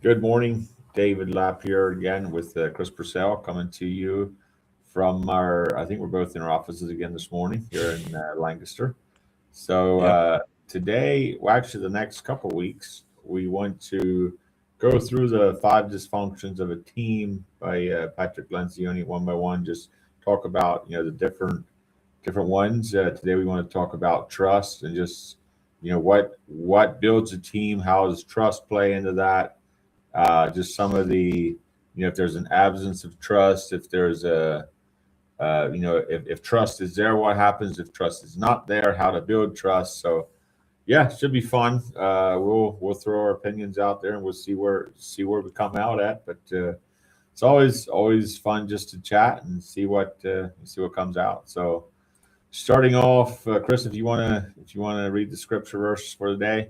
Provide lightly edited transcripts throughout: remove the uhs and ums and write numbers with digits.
Good morning, David Lapp here again with Chris Purcell coming to you from I think we're both in our offices again this morning here in Lancaster. So Yep. today, well, actually, the next couple of weeks, we want to go through the five dysfunctions of a team by Patrick Lencioni one by one. Just talk about the different ones. Today, we want to talk about trust and just what builds a team. How does trust play into that? Just some of the if there's an absence of trust, if there's a if trust is there, what happens if trust is not there, how to build trust. So yeah, it should be fun. We'll throw our opinions out there and we'll see where we come out at. But it's always fun just to chat and see what comes out. So starting off, Chris, if you wanna read the scripture verse for the day.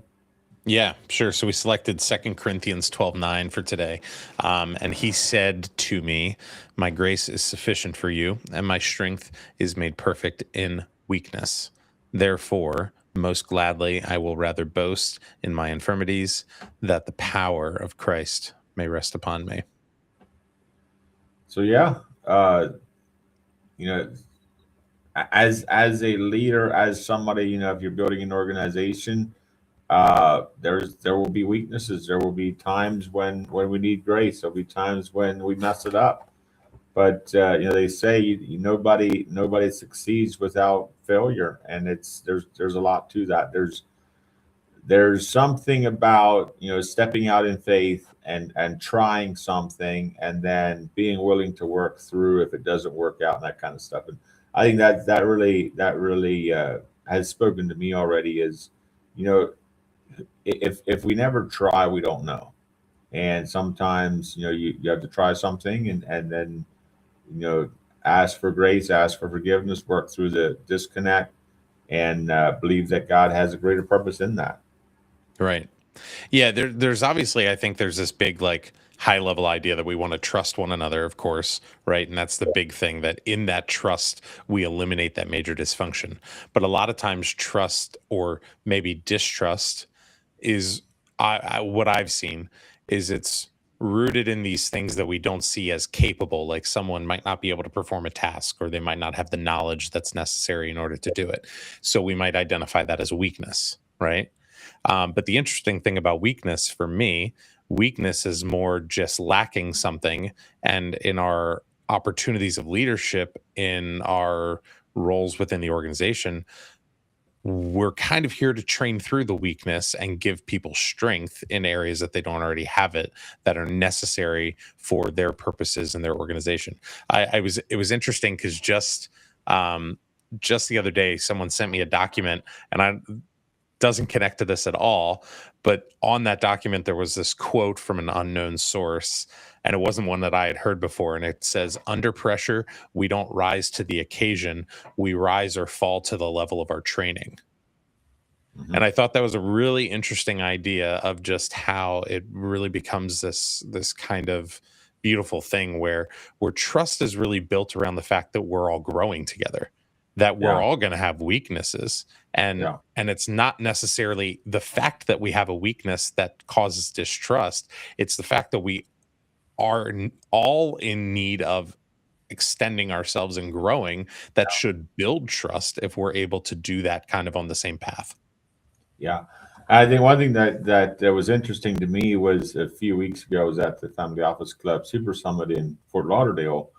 Yeah, sure. So we selected 2 Corinthians 12:9 for today. And he said to me, my grace is sufficient for you, and my strength is made perfect in weakness. Therefore, most gladly, I will rather boast in my infirmities, that the power of Christ may rest upon me. So yeah, you know, as a leader, as somebody, if you're building an organization, there will be weaknesses. There will be times when we need grace. There'll be times when we mess it up. But they say nobody succeeds without failure, and there's a lot to that. There's something about stepping out in faith and trying something and then being willing to work through if it doesn't work out and that kind of stuff. And I think that really has spoken to me already. Is you know if we never try, we don't know. And sometimes you have to try something and then you know ask for grace, ask for forgiveness, work through the disconnect, and believe that God has a greater purpose in that. Right. Yeah, there's obviously, I think there's this big, like, high level idea that we want to trust one another, of course, right? And that's the big thing, that in that trust, we eliminate that major dysfunction. But a lot of times, trust or maybe distrust is, what I've seen is it's rooted in these things that we don't see as capable. Like someone might not be able to perform a task, or they might not have the knowledge that's necessary in order to do it. So we might identify that as a weakness, right? But the interesting thing about weakness for me, weakness is more just lacking something. And in our opportunities of leadership, in our roles within the organization, we're kind of here to train through the weakness and give people strength in areas that they don't already have it, that are necessary for their purposes and their organization. It was interesting because just the other day, someone sent me a document, and I doesn't connect to this at all. But on that document, there was this quote from an unknown source, and it wasn't one that I had heard before. And it says, "Under pressure, we don't rise to the occasion. We rise or fall to the level of our training." Hmm. And I thought that was a really interesting idea of just how it really becomes this kind of beautiful thing where trust is really built around the fact that we're all growing together, that we're Yeah, all going to have weaknesses, and yeah, it's not necessarily the fact that we have a weakness that causes distrust. It's the fact that we are all in need of extending ourselves and growing, that should build trust if we're able to do that kind of on the same path. yeah. I think one thing that was interesting to me was a few weeks ago. I was at the Family Office Club Super Summit in Fort Lauderdale,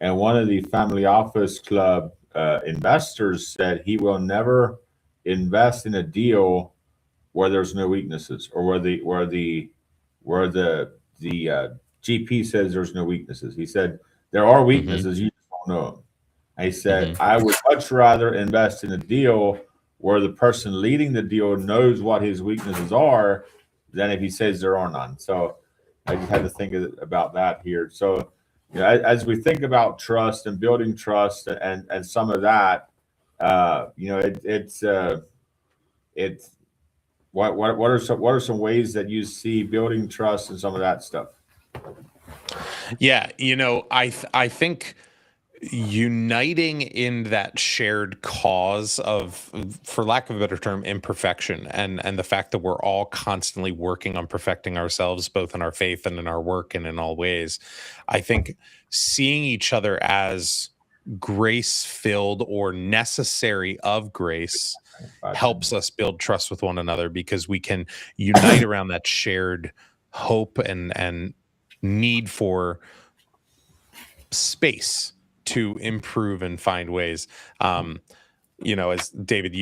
and one of the Family Office Club investors said he will never invest in a deal where there's no weaknesses, or where the GP says there's no weaknesses. He said there are Hmm. weaknesses, you just don't know them. And he said Hmm. I would much rather invest in a deal where the person leading the deal knows what his weaknesses are than if he says there are none. So I just had to think about that here. So as we think about trust and building trust and some of that, it's what are some ways that you see building trust and some of that stuff? Yeah, I think uniting in that shared cause of, for lack of a better term, imperfection, and the fact that we're all constantly working on perfecting ourselves, both in our faith and in our work and in all ways. I think seeing each other as grace filled or necessary of grace helps us build trust with one another, because we can unite around that shared hope and need for space to improve and find ways. As David,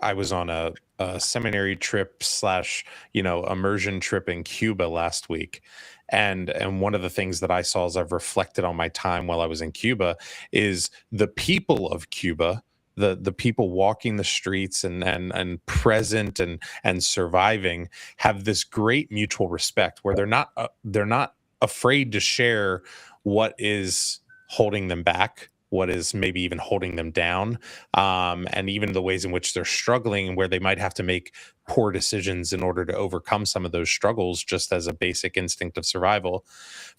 I was on a seminary trip slash, immersion trip in Cuba last week. And one of the things that I saw as I've reflected on my time while I was in Cuba is the people of Cuba, the people walking the streets and present and surviving, have this great mutual respect where they're not afraid to share what is holding them back, what is maybe even holding them down, and even the ways in which they're struggling and where they might have to make poor decisions in order to overcome some of those struggles, just as a basic instinct of survival.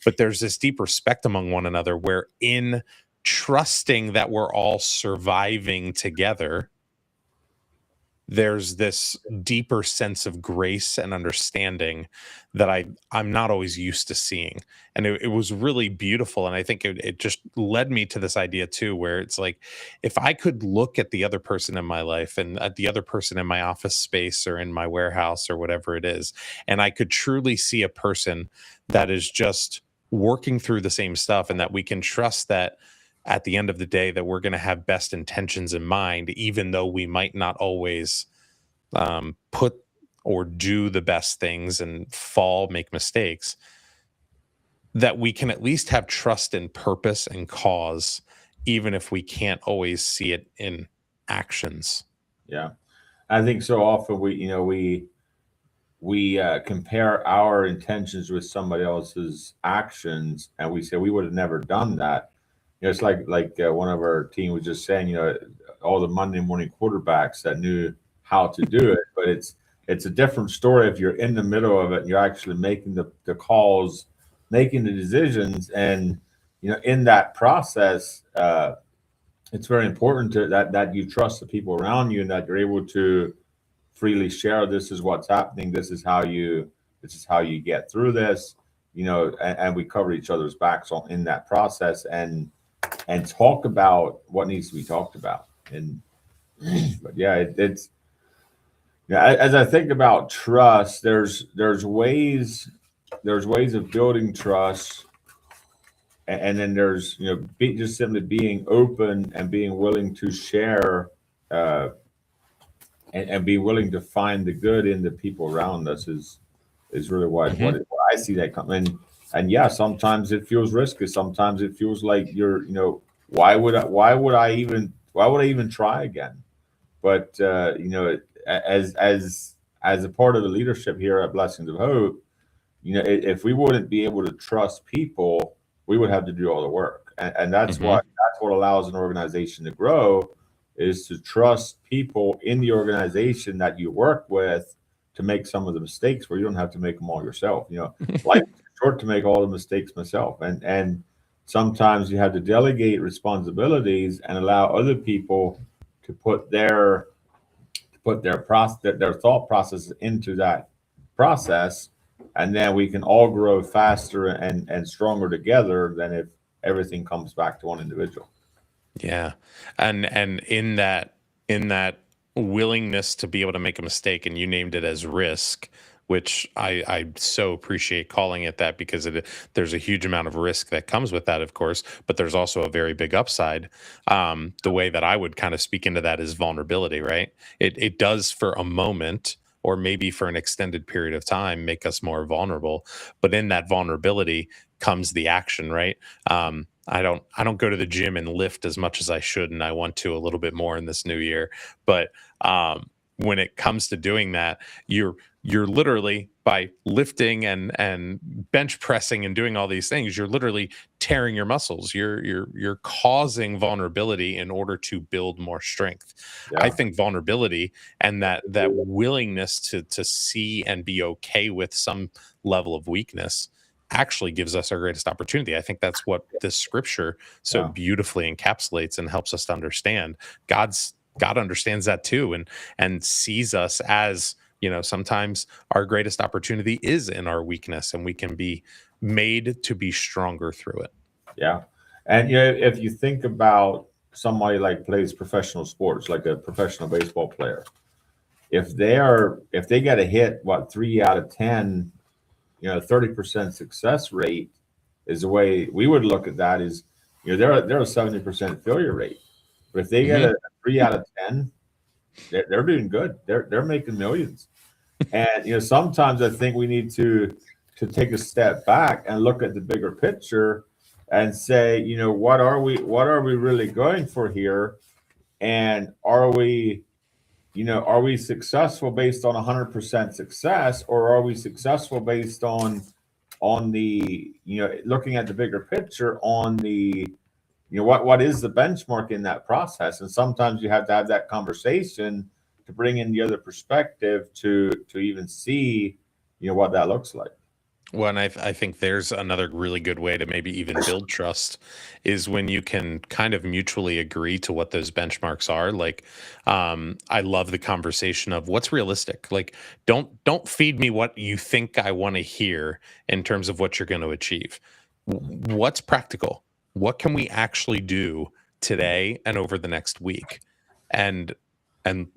But there's this deep respect among one another, where in trusting that we're all surviving together, there's this deeper sense of grace and understanding that I'm not always used to seeing. And it was really beautiful. And I think it just led me to this idea too, where it's like, if I could look at the other person in my life and at the other person in my office space or in my warehouse or whatever it is, and I could truly see a person that is just working through the same stuff, and that we can trust that at the end of the day that we're going to have best intentions in mind, even though we might not always put or do the best things and make mistakes, that we can at least have trust in purpose and cause, even if we can't always see it in actions. Yeah, I think so often we compare our intentions with somebody else's actions, and we say we would have never done that. It's like one of our team was just saying, all the Monday morning quarterbacks that knew how to do it, but it's a different story if you're in the middle of it and you're actually making the calls, making the decisions, and in that process, it's very important that you trust the people around you and that you're able to freely share. This is what's happening. This is how you get through this. And we cover each other's backs in that process, and talk about what needs to be talked about. And but yeah, it's as I think about trust, there's ways of building trust, and then there's just simply being open and being willing to share, uh, and be willing to find the good in the people around us is really what I see that coming. And yeah, sometimes it feels risky. Sometimes it feels like why would I even try again? But as a part of the leadership here at Blessings of Hope, if we wouldn't be able to trust people, we would have to do all the work, and that's what allows an organization to grow, is to trust people in the organization that you work with to make some of the mistakes where you don't have to make them all yourself. Life is short to make all the mistakes myself, and sometimes you have to delegate responsibilities and allow other people to put their thought process into that process, and then we can all grow faster and stronger together than if everything comes back to one individual. Yeah. And in that willingness to be able to make a mistake, and you named it as risk, which I so appreciate calling it that, because there's a huge amount of risk that comes with that, of course, but there's also a very big upside. The way that I would kind of speak into that is vulnerability, right? It does, for a moment, or maybe for an extended period of time, make us more vulnerable. But in that vulnerability comes the action, right? I don't go to the gym and lift as much as I should, and I want to a little bit more in this new year. But when it comes to doing that, you're literally, by lifting and bench pressing and doing all these things, you're literally tearing your muscles. You're causing vulnerability in order to build more strength. I Yeah. think vulnerability and that willingness to see and be okay with some level of weakness actually gives us our greatest opportunity. I think that's what this scripture so Yeah. beautifully encapsulates and helps us to understand. God understands that too, and sees us as, sometimes our greatest opportunity is in our weakness, and we can be made to be stronger through it. Yeah. And if you think about somebody like plays professional sports, like a professional baseball player, if they get a hit, what, 3 out of 10, 30% success rate is the way we would look at that. Is they're a 70% failure rate. But if they get Mhm. a 3 out of 10, they're doing good. They're making millions. And sometimes I think we need to take a step back and look at the bigger picture and say, what are we really going for here? And are we successful based on 100% success, or are we successful based on the looking at the bigger picture on the what is the benchmark in that process? And sometimes you have to have that conversation to bring in the other perspective to even see what that looks like. Well, and I think there's another really good way to maybe even build trust is when you can kind of mutually agree to what those benchmarks are. Like, I love the conversation of what's realistic. Like, don't feed me what you think I want to hear in terms of what you're going to achieve. What's practical? What can we actually do today and over the next week? And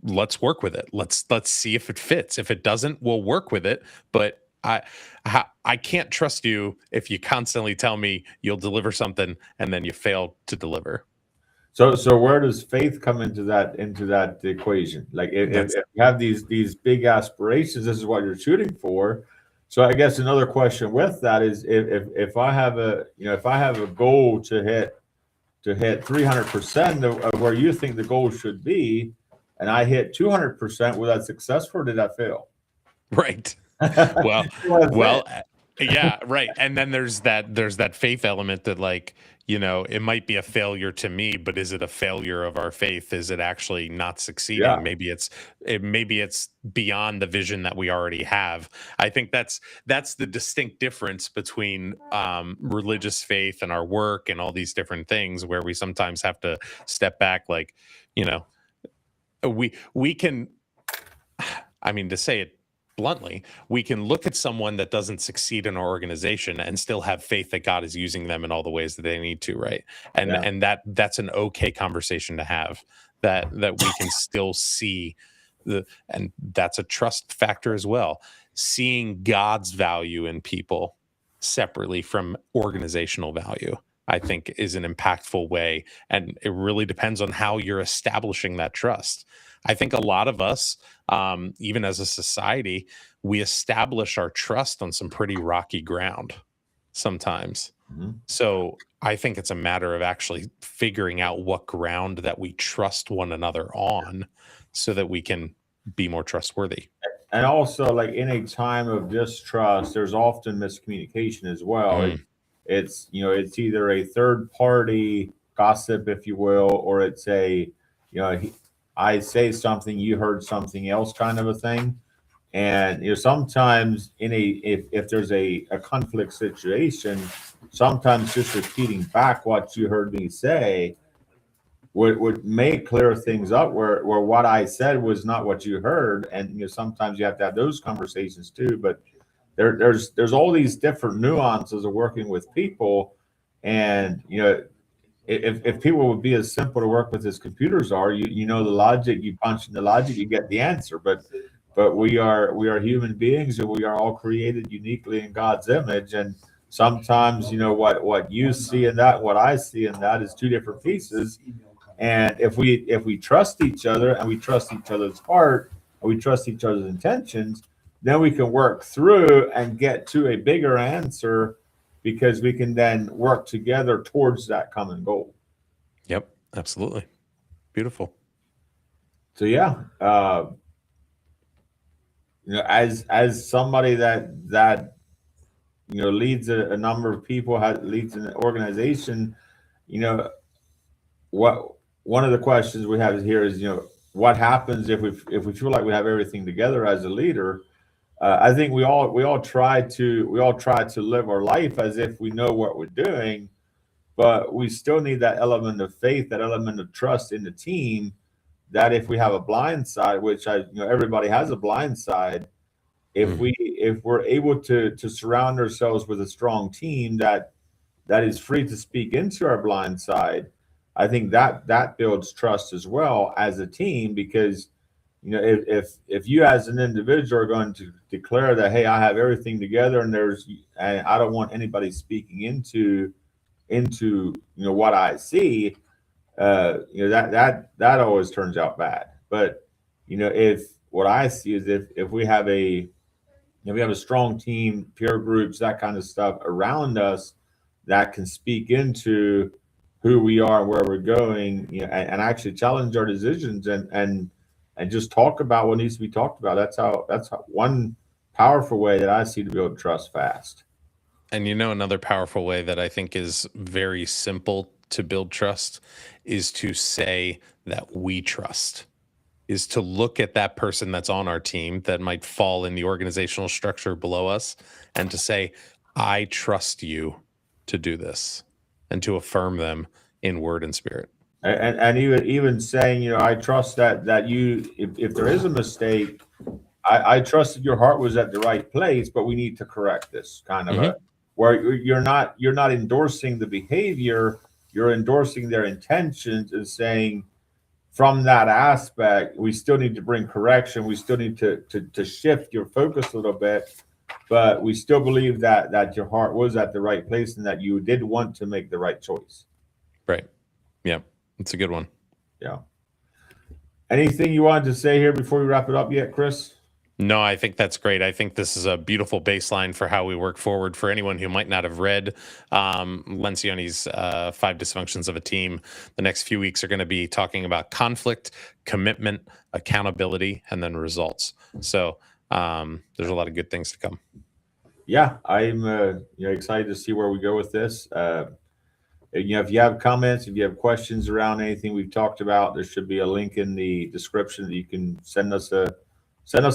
let's work with it. Let's see if it fits. If it doesn't, we'll work with it. But I can't trust you if you constantly tell me you'll deliver something and then you fail to deliver. So where does faith come into that equation? Like if That's you have these big aspirations, this is what you're shooting for. So I guess another question with that is if I have a goal to hit 300% of where you think the goal should be, and I hit 200%, was that successful or did I fail? right. Well, That's it. well, yeah, right. And then there's that faith element that, like, it might be a failure to me, but is it a failure of our faith? Is it actually not Yeah. succeeding? Maybe it's beyond the vision that we already have. I think that's the distinct difference between religious faith and our work and all these different things, where we sometimes have to step back. Like, you know, we can, I mean, to say it bluntly, we can look at someone that doesn't succeed in our organization and still have faith that God is using them in all the ways that they need to, right? And Yeah. and that's an okay conversation to have. That we can still see and that's a trust factor as well. Seeing God's value in people separately from organizational value, I think, is an impactful way. And it really depends on how you're establishing that trust. I think a lot of us, even as a society, we establish our trust on some pretty rocky ground sometimes. Mhm. So I think it's a matter of actually figuring out what ground that we trust one another on so that we can be more trustworthy. And also, like in a time of distrust, there's often miscommunication as well. Mm, It's either a third party gossip, if you will, or it's I say something, you heard something else kind of a thing. And sometimes if there's a conflict situation, sometimes just repeating back what you heard me say would make clear things up where what I said was not what you heard. And sometimes you have to have those conversations too. But there's all these different nuances of working with people. And if people would be as simple to work with as computers are, you know the logic, you punch in the logic, you get the answer. But we are human beings, and we are all created uniquely in God's image. And sometimes what you see in that, what I see in that, is two different pieces. And if we trust each other, and we trust each other's heart, and we trust each other's intentions, then we can work through and get to a bigger answer, because we can then work together towards that common goal. yep, absolutely. Beautiful. So yeah, as somebody that leads a number of people, leads an organization, you know what one of the questions we have here is, what happens if we feel like we have everything together as a leader. I think we all try to live our life as if we know what we're doing, but we still need that element of faith, that element of trust in the team. That if we have a blind side, which everybody has a blind side, Mm. if we're able to surround ourselves with a strong team that is free to speak into our blind side, I think that builds trust as well as a team, because if you as an individual are going to declare that, hey, I have everything together, and I don't want anybody speaking into what I see, that always turns out bad. But if what I see is, if we have a strong team, peer groups, that kind of stuff around us that can speak into who we are and where we're going, and actually challenge our decisions, and just talk about what needs to be talked about. That's how one powerful way that I see to build trust fast. And another powerful way that I think is very simple to build trust is to say that we trust, is to look at that person that's on our team that might fall in the organizational structure below us and to say, I trust you to do this, and to affirm them in word and spirit. And even saying, I trust that you, if there is a mistake, I trust that your heart was at the right place, but we need to correct this kind of Hmm. a, where you're not endorsing the behavior, you're endorsing their intentions, and saying, from that aspect, we still need to bring correction. We still need to shift your focus a little bit, but we still believe that your heart was at the right place and that you did want to make the right choice. Right. Yeah. It's a good one. Yeah. Anything you wanted to say here before we wrap it up yet, Chris? No, I think that's great. I think this is a beautiful baseline for how we work forward. For anyone who might not have read Lencioni's Five Dysfunctions of a Team, the next few weeks are going to be talking about conflict, commitment, accountability, and then results. So there's a lot of good things to come. Yeah, I'm excited to see where we go with this. If you have comments, if you have questions around anything we've talked about, there should be a link in the description that you can send us a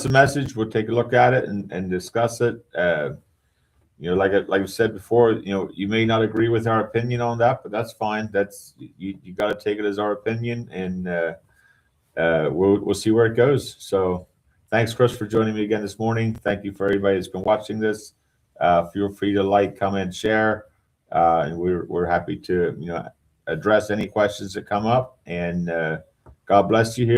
message. We'll take a look at it and discuss it. Like I said before, you may not agree with our opinion on that, but that's fine. That's you got to take it as our opinion, and we'll see where it goes. So, thanks, Chris, for joining me again this morning. Thank you for everybody that's been watching this. Feel free to like, comment, share, and we're happy to address any questions that come up. And God bless you here.